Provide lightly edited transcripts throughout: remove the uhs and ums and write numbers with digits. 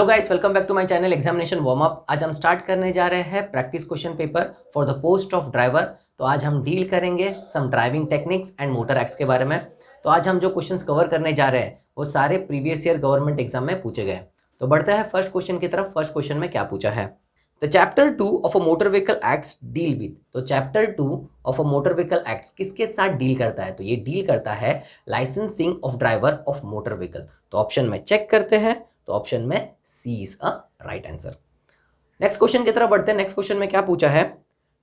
Hello guys, welcome back to my channel examination warm up. आज हम start करने जा रहे हैं practice question paper for the post of driver. तो आज हम डील करेंगे some driving techniques and motor acts के बारे में। तो आज हम जो क्वेश्चंस कवर करने जा रहे हैं वो सारे प्रीवियस ईयर गवर्नमेंट एग्जाम में पूछे गए। तो बढ़ते हैं फर्स्ट क्वेश्चन की तरफ। फर्स्ट क्वेश्चन में क्या पूछा है? The chapter 2 of a motor vehicle acts deal with. तो chapter 2 of a motor vehicle acts किसके साथ डील करता है? तो ये डील करता है licensing of driver of motor vehicle. तो ऑप्शन में चेक करते हैं, तो ऑप्शन में C is a right answer. Next question की तरफ बढ़ते हैं। नेक्स्ट क्वेश्चन में क्या पूछा है?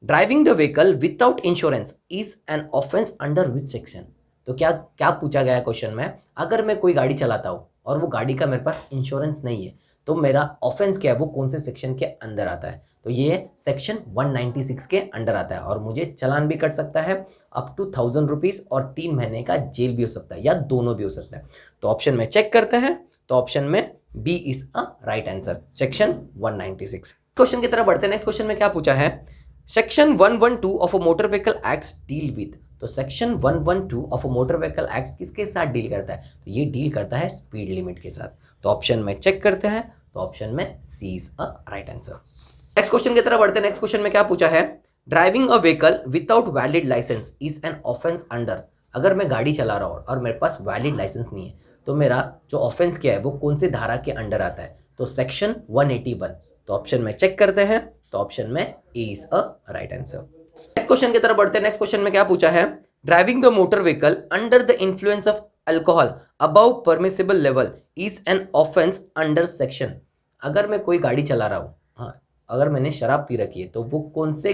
Driving the vehicle without insurance is an offence under which section. तो क्या क्या पूछा गया है क्वेश्चन में? अगर मैं कोई गाड़ी चलाता हूँ और वो गाड़ी का मेरे पास इंश्योरेंस नहीं है तो मेरा ऑफेंस क्या है, वो कौन से सेक्शन के अंदर आता है? तो ये सेक्शन 196 के अंडर आता है और मुझे चालान भी कट सकता है अप टू 1000 रुपीज़ और 3 महीने का जेल भी हो सकता है या दोनों भी हो सकता है। तो ऑप्शन में चेक करते हैं, तो ऑप्शन में B is a right answer, section 196। Question की तरफ बढ़ते हैं। नेक्स्ट क्वेश्चन में क्या पूछा है? Section 112 of a motor vehicle acts deal with. तो section 112 of a motor vehicle acts किसके साथ डील करता है? तो ये डील करता है स्पीड लिमिट के साथ। तो ऑप्शन में चेक करते हैं, तो ऑप्शन में C is a right answer. Next question की तरफ बढ़ते हैं। नेक्स्ट क्वेश्चन में क्या पूछा है? Driving a vehicle without valid licence is an offence under. अगर मैं गाड़ी चला रहा हूँ और मेरे पास वैलिड लाइसेंस नहीं है तो मेरा जो ऑफेंस क्या है वो कौन से धारा के अंडर आता है? तो सेक्शन 181। तो ऑप्शन में चेक करते हैं, तो ऑप्शन में A is a right answer. Next question की तरफ बढ़ते हैं। नेक्स्ट क्वेश्चन में क्या पूछा है? Driving the motor vehicle under the influence of alcohol above permissible level is an offence under section. अगर मैं कोई गाड़ी चला रहा हूँ, हाँ, अगर मैंने शराब पी रखी है तो वो कौन से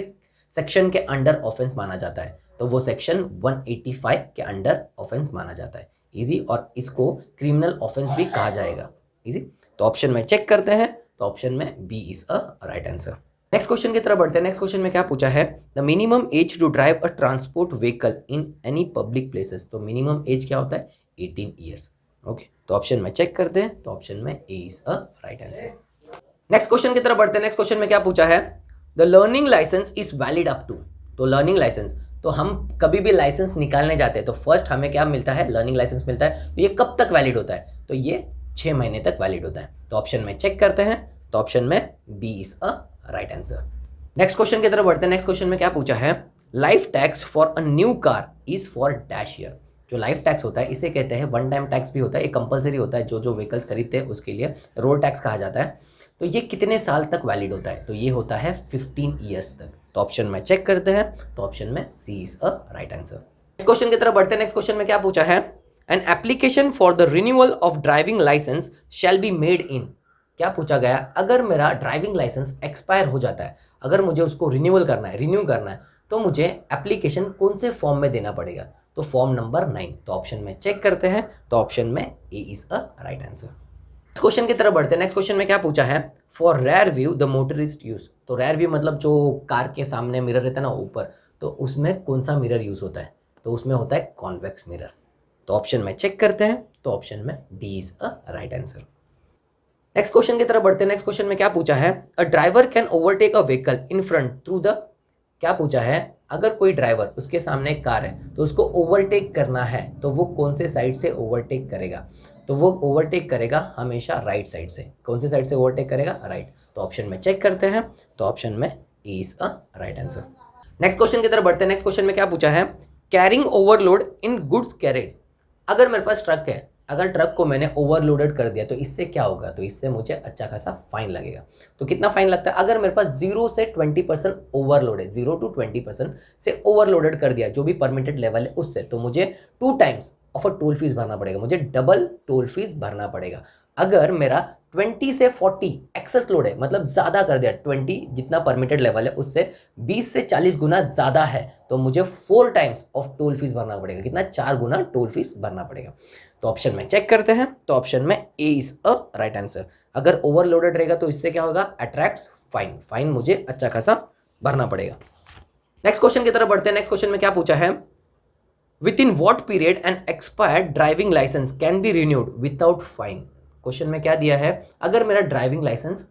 सेक्शन के अंडर ऑफेंस माना जाता है? तो वो सेक्शन 185 के अंडर ऑफेंस माना जाता है। इजी, और इसको क्रिमिनल ऑफेंस भी कहा जाएगा। इजी, तो ऑप्शन में चेक करते हैं, तो ऑप्शन में B is a right answer. Next question की तरफ बढ़ते हैं। नेक्स्ट क्वेश्चन में क्या पूछा है? The minimum age to drive a transport vehicle in any public places. तो मिनिमम एज क्या होता है? 18 ईयर्स। ओके, तो ऑप्शन में चेक करते हैं, तो ऑप्शन में A is a right answer. Next question की तरफ बढ़ते हैं। नेक्स्ट क्वेश्चन में क्या पूछा है? The learning licence is valid up to. तो लर्निंग लाइसेंस, तो हम कभी भी लाइसेंस निकालने जाते हैं तो फर्स्ट हमें क्या मिलता है? लर्निंग लाइसेंस मिलता है। तो ये कब तक वैलिड होता है? तो ये 6 महीने तक वैलिड होता है। तो ऑप्शन में चेक करते हैं, तो ऑप्शन में B is a right answer. Next question की तरफ बढ़ते हैं। नेक्स्ट क्वेश्चन में क्या पूछा है? Life tax for a new car is for dash year. जो लाइफ टैक्स होता है इसे कहते हैं वन टाइम टैक्स भी होता है, ये कंपलसरी होता है, जो व्हीकल्स खरीदते हैं उसके लिए रोड टैक्स कहा जाता है। तो ये कितने साल तक वैलिड होता है? तो ये होता है 15 ईयर्स तक। तो ऑप्शन में चेक करते हैं, तो ऑप्शन में C is a right answer. Next question की तरफ बढ़ते हैं। नेक्स्ट क्वेश्चन में क्या पूछा है? An application for the renewal of driving licence shall be made in. क्या पूछा गया? अगर मेरा ड्राइविंग लाइसेंस एक्सपायर हो जाता है, अगर मुझे उसको रिन्यूअल करना है, रिन्यू करना है, तो मुझे एप्लीकेशन कौन से फॉर्म में देना पड़ेगा? तो फॉर्म नंबर 9। तो ऑप्शन में चेक करते हैं, तो ऑप्शन में A is a right answer. Next question की तरफ बढ़ते हैं। नेक्स्ट क्वेश्चन में क्या पूछा है? For rear view the motorist use. तो रेयर व्यू मतलब जो कार के सामने मिरर रहता है ना ऊपर, तो उसमें कौन सा मिरर यूज होता है? तो उसमें होता है कॉन्वेक्स मिरर। तो ऑप्शन में चेक करते हैं, तो ऑप्शन में D is a right answer. Next question की तरफ बढ़ते हैं। नेक्स्ट क्वेश्चन में क्या पूछा है? A driver can overtake a vehicle in front through the. क्या पूछा है? अगर कोई ड्राइवर, उसके सामने एक कार है तो उसको ओवरटेक करना है तो वो कौन से साइड से ओवरटेक करेगा? तो वो ओवरटेक करेगा हमेशा राइट साइड से। कौन से साइड से ओवरटेक करेगा? राइट। तो ऑप्शन में चेक करते हैं, तो ऑप्शन में A is a right answer. Next question की तरफ बढ़ते हैं। नेक्स्ट क्वेश्चन में क्या पूछा है? कैरिंग ओवरलोड इन गुड्स कैरेज। अगर मेरे पास ट्रक है, अगर ट्रक को मैंने ओवरलोडेड कर दिया तो इससे क्या होगा? तो इससे मुझे अच्छा खासा फाइन लगेगा। तो कितना फाइन लगता है? अगर मेरे पास 0 से 20% ओवरलोड है, 0 to 20% से ओवरलोडेड कर दिया जो भी परमिटेड लेवल है उससे, तो मुझे 2 times of a toll fees भरना पड़ेगा, मुझे डबल टोल फीस भरना पड़ेगा। अगर मेरा 20 से 40 एक्सेस लोड है, मतलब ज़्यादा कर दिया, 20 जितना परमिटेड लेवल है उससे 20 से 40 गुना ज़्यादा है, तो मुझे 4 टाइम्स ऑफ टोल फीस भरना पड़ेगा। कितना? 4 गुना टोल फीस भरना पड़ेगा। तो ऑप्शन में चेक करते हैं, तो ऑप्शन में A is a right answer. अगर ओवरलोडेड रहेगा तो इससे क्या होगा? Attracts fine. फाइन मुझे अच्छा खासा भरना पड़ेगा। नेक्स्ट क्वेश्चन की तरफ बढ़ते हैं। नेक्स्ट क्वेश्चन में क्या पूछा है? Within what period an expired driving licence can be renewed without fine. Question में क्या दिया है? अगर मेरा ड्राइविंग लाइसेंस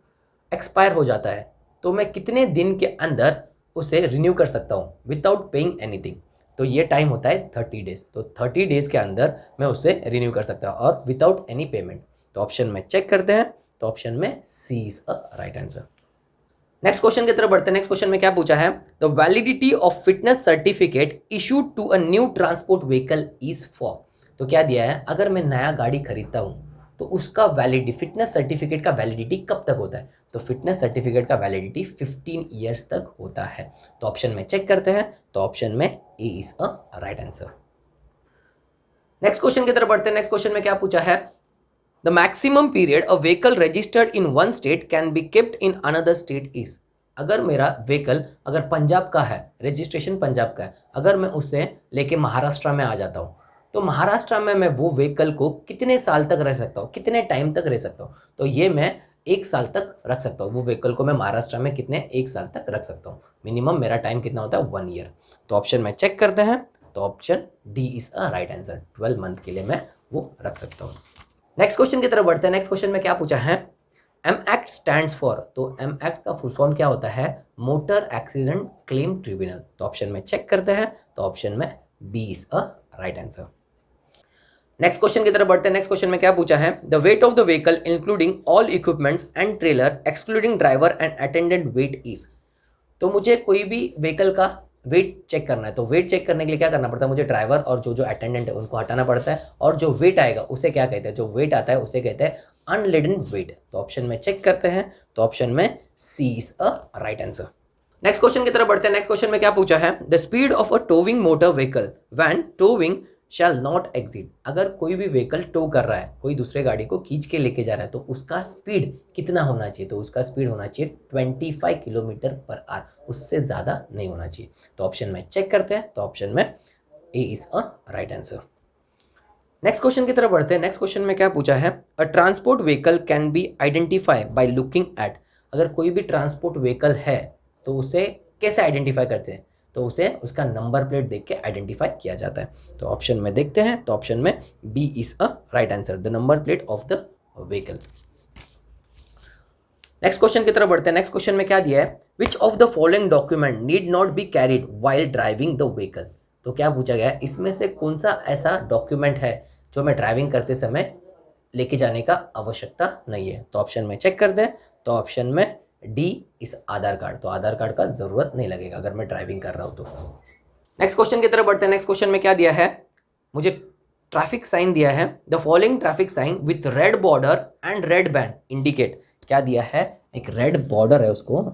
एक्सपायर हो जाता है तो मैं कितने दिन के अंदर उसे रिन्यू कर सकता हूँ विदाउट पेइंग एनीथिंग? तो ये टाइम होता है 30 डेज। तो 30 डेज के अंदर मैं उसे रिन्यू कर सकता हूँ और विदाउट एनी पेमेंट। तो ऑप्शन में चेक करते हैं, तो ऑप्शन में C is a right answer. Next question की तरफ बढ़ते हैं। नेक्स्ट क्वेश्चन में क्या पूछा है, the validity of fitness certificate issued to a new transport vehicle is for. तो क्या दिया है, अगर मैं नया गाड़ी खरीदता हूँ तो उसका फिटनेस सर्टिफिकेट का वैलिडिटी कब तक होता है, तो फिटनेस सर्टिफिकेट का वैलिडिटी 15 ईयर्स तक होता है। तो ऑप्शन में चेक करते हैं, तो ऑप्शन में A is a right answer. Next question की तरफ बढ़ते हैं। नेक्स्ट क्वेश्चन में क्या पूछा है, the maximum period a vehicle registered in one state can be kept in another state is. अगर मेरा व्हीकल अगर पंजाब का है, रजिस्ट्रेशन पंजाब का है, अगर मैं उसे लेके महाराष्ट्र में आ जाता हूँ तो महाराष्ट्र में मैं वो व्हीकल को कितने साल तक रह सकता हूँ, कितने टाइम तक रह सकता हूँ, तो ये मैं 1 साल तक रख सकता हूँ। वो व्हीकल को मैं महाराष्ट्र में कितने 1 साल तक रख सकता हूँ। मिनिमम मेरा टाइम कितना होता है, 1 ईयर। तो ऑप्शन में चेक करते हैं, तो option D is a right answer. 12 month के लिए मैं वो रख सकता हूँ। नेक्स्ट क्वेश्चन की तरफ बढ़ते हैं। नेक्स्ट क्वेश्चन में क्या पूछा है, एम एक्ट स्टैंड्स फॉर। तो एम एक्ट का फुल फॉर्म क्या होता है, मोटर एक्सीडेंट क्लेम ट्रिब्यूनल। तो ऑप्शन में चेक करते हैं, तो ऑप्शन में B is a right answer. Next question की तरफ बढ़ते हैं। नेक्स्ट क्वेश्चन में क्या पूछा है, the weight of the vehicle including all equipments and trailer excluding driver and attendant weight is. तो मुझे कोई भी व्हीकल का वेट चेक करना है, तो वेट चेक करने के लिए क्या करना पड़ता है, मुझे ड्राइवर और जो जो अटेंडेंट है उनको हटाना पड़ता है, और जो वेट आएगा उसे क्या कहते हैं, जो वेट आता है उसे कहते हैं अनलेडन वेट। तो ऑप्शन में चेक करते हैं, तो ऑप्शन में C is a right answer. Next question की तरफ बढ़ते हैं। नेक्स्ट क्वेश्चन में क्या पूछा है, the speed of a towing motor vehicle when towing shall not exceed. अगर कोई भी व्हीकल टो कर रहा है, कोई दूसरे गाड़ी को खींच के लेके जा रहा है, तो उसका स्पीड कितना होना चाहिए, तो उसका स्पीड होना चाहिए 25 किलोमीटर पर आवर, उससे ज़्यादा नहीं होना चाहिए। तो ऑप्शन में चेक करते हैं, तो ऑप्शन में A is a right answer. Next question की तरफ बढ़ते हैं। नेक्स्ट क्वेश्चन में क्या पूछा है, अ transport vehicle can be identify by looking at. अगर कोई भी ट्रांसपोर्ट व्हीकल है तो उसे कैसे आइडेंटिफाई करते हैं, तो उसे उसका नंबर प्लेट देख के आइडेंटिफाई किया जाता है। तो ऑप्शन में देखते हैं, तो ऑप्शन में B is a right answer, the number plate of the vehicle. Next question की तरफ बढ़ते हैं। नेक्स्ट क्वेश्चन में क्या दिया है, which of the following document need not be carried while driving the vehicle. तो क्या पूछा गया है, इसमें से कौन सा ऐसा डॉक्यूमेंट है जो मैं ड्राइविंग करते समय लेके जाने का आवश्यकता नहीं है। तो ऑप्शन में चेक कर दें, तो ऑप्शन में डी इस आधार कार्ड। तो आधार कार्ड का जरूरत नहीं लगेगा अगर मैं ड्राइविंग कर रहा हूँ तो। नेक्स्ट क्वेश्चन की तरफ बढ़ते हैं। नेक्स्ट क्वेश्चन में क्या दिया है, मुझे ट्रैफिक साइन दिया है, the following traffic sign with red border and red band indicate. क्या दिया है, एक रेड बॉर्डर है उसको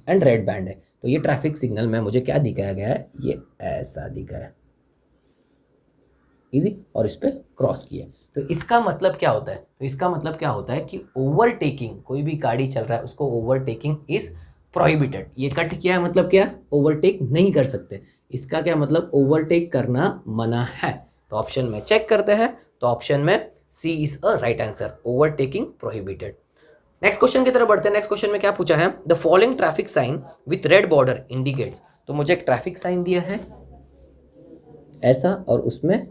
एंड रेड बैंड है, तो ये ट्रैफिक सिग्नल में मुझे क्या दिखाया गया है, ये ऐसा दिखा है, इजी, और इस पर क्रॉस किया। तो इसका मतलब क्या होता है, तो इसका मतलब क्या होता है कि ओवरटेकिंग, कोई भी गाड़ी चल रहा है उसको ओवरटेकिंग इज प्रोहिबिटेड। ये कट किया है मतलब क्या, ओवरटेक नहीं कर सकते। इसका क्या मतलब, ओवरटेक करना मना है। तो ऑप्शन में चेक करते हैं, तो ऑप्शन में C is a right answer, overtaking prohibited. Next question की तरफ बढ़ते हैं। नेक्स्ट क्वेश्चन में क्या पूछा है, the following traffic sign with red border indicates. तो मुझे एक ट्रैफिक साइन दिया है ऐसा, और उसमें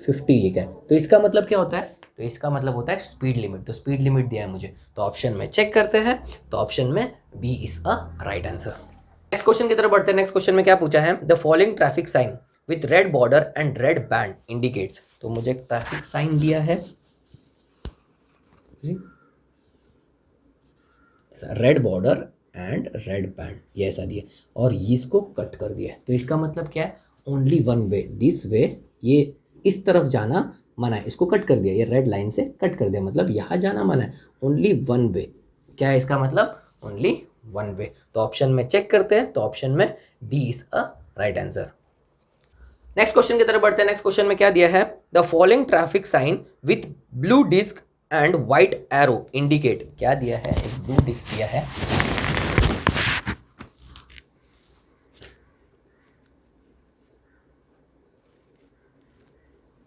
50 लिखा है, तो इसका मतलब क्या होता है, तो इसका मतलब होता है स्पीड लिमिट। तो स्पीड लिमिट दिया है मुझे, तो ऑप्शन में चेक करते हैं, तो ऑप्शन में B is a right answer. Next question की तरफ बढ़ते हैं। नेक्स्ट क्वेश्चन में क्या पूछा है, the following traffic sign with red border and red band indicates. तो मुझे एक ट्रैफिक साइन दिया है red border and red band, ये ऐसा दिया, और इसको कट कर दिया। तो इसका मतलब क्या है, only one way, this way, ये इस तरफ जाना मना है, इसको कट कर दिया, ये रेड लाइन से कट कर दिया, मतलब यहाँ जाना मना है, ओनली वन वे। क्या है इसका मतलब, ओनली वन वे। तो ऑप्शन में चेक करते हैं, तो ऑप्शन में D is a right answer. Next question की तरफ बढ़ते हैं। नेक्स्ट क्वेश्चन में क्या दिया है, the following traffic sign with blue disc and white arrow indicate. क्या दिया है, एक ब्लू डिस्क दिया है,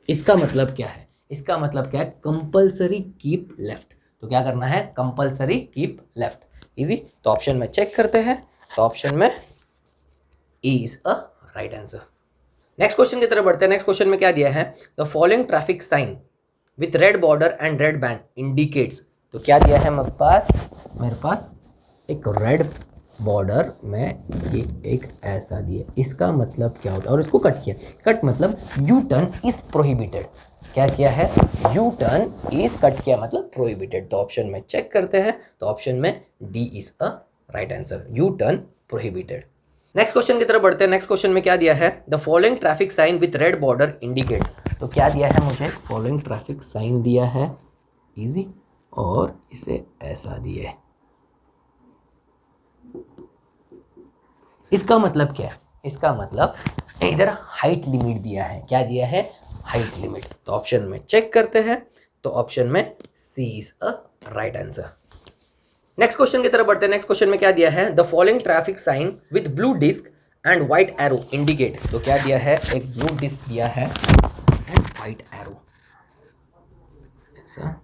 इसका मतलब क्या है, इसका मतलब क्या है, कंपल्सरी कीप लेफ्ट। तो क्या करना है, कंपल्सरी कीप लेफ्ट, इजी। तो ऑप्शन में चेक करते हैं, तो ऑप्शन में E is a right answer. Next question की तरफ बढ़ते हैं। नेक्स्ट क्वेश्चन में क्या दिया है, the following traffic sign with red border and red band indicates. तो क्या दिया है मेरे पास एक रेड बॉर्डर में ये एक ऐसा दिया, इसका मतलब क्या होता है, और इसको कट किया, कट मतलब यू टर्न इज प्रोहिबिटेड। क्या किया है, यू टर्न इज कट किया मतलब प्रोहिबिटेड। तो ऑप्शन में चेक करते हैं, तो ऑप्शन में D is a right answer, U turn prohibited. Next question की तरफ बढ़ते हैं। नेक्स्ट क्वेश्चन में क्या दिया है, the following traffic sign with red border indicates. तो क्या दिया है मुझे, फॉलोइंग ट्रैफिक साइन दिया है इजी, और इसे ऐसा दिया है। इसका मतलब क्या है, इसका मतलब इधर हाइट लिमिट दिया है, क्या दिया है, हाइट लिमिट। तो ऑप्शन में चेक करते हैं, तो ऑप्शन में C is a right answer. Next question की तरफ बढ़ते हैं। नेक्स्ट क्वेश्चन में क्या दिया है, the following traffic sign with blue disc and white arrow indicate. तो क्या दिया है, एक ब्लू डिस्क दिया है एंड व्हाइट एरो, ऐसा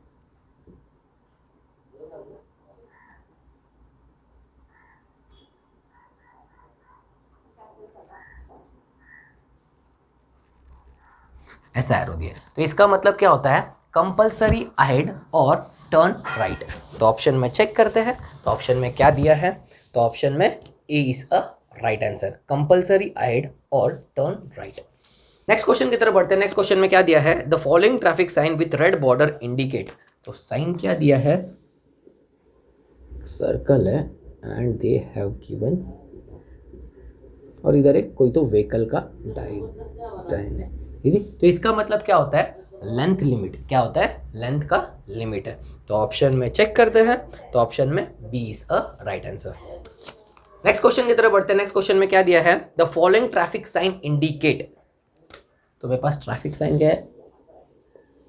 ऐसा एरो दिया। तो इसका मतलब क्या होता है, कंपल्सरी अहेड और टर्न राइट। तो ऑप्शन में चेक करते हैं, तो ऑप्शन में क्या दिया है, तो ऑप्शन में A is a right answer, compulsory ahead और टर्न राइट। नेक्स्ट क्वेश्चन की तरफ बढ़ते हैं। नेक्स्ट क्वेश्चन में क्या दिया है, the following traffic sign with red border indicate. तो साइन क्या दिया है, सर्कल है एंड दे हैव गिवन, और इधर एक कोई तो व्हीकल का डायन है, इजी। तो इसका मतलब क्या होता है, लेंथ लिमिट, क्या होता है, लेंथ का लिमिट है। तो ऑप्शन में चेक करते हैं, तो ऑप्शन में B is a right answer. Next question की तरफ बढ़ते हैं। नेक्स्ट क्वेश्चन में क्या दिया है, the following traffic sign indicate. तो मेरे पास ट्रैफिक साइन क्या है,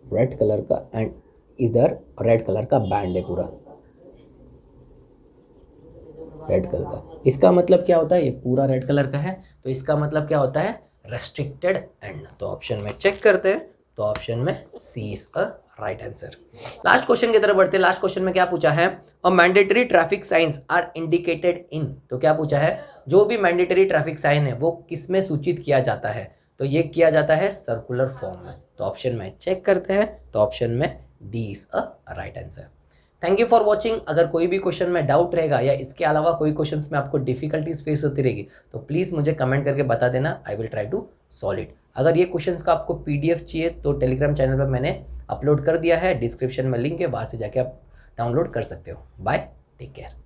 रेड कलर का, एंड इधर रेड कलर का बैंड है पूरा, रेड कलर का। इसका मतलब क्या होता है, ये पूरा रेड कलर का है, तो इसका मतलब क्या होता है, रेस्ट्रिक्टेड एंड। तो ऑप्शन में चेक करते हैं, तो ऑप्शन में C is a right answer. Last question की तरफ बढ़ते हैं। लास्ट क्वेश्चन में क्या पूछा है, a mandatory traffic signs are indicated in. तो क्या पूछा है, जो भी मैंडेटरी ट्रैफिक साइन है वो किस में सूचित किया जाता है। तो ये किया जाता है सर्कुलर फॉर्म में। तो ऑप्शन में चेक करते हैं, तो ऑप्शन में D is a right answer. Thank you for watching. अगर कोई भी क्वेश्चन में डाउट रहेगा या इसके अलावा कोई क्वेश्चंस में आपको डिफिकल्टीज फेस होती रहेगी, तो प्लीज़ मुझे कमेंट करके बता देना, I will try to solve it. अगर ये क्वेश्चंस का आपको पीडीएफ चाहिए तो टेलीग्राम चैनल पर मैंने अपलोड कर दिया है, डिस्क्रिप्शन में लिंक है, वहाँ से जाके आप डाउनलोड कर सकते हो। Bye, take care.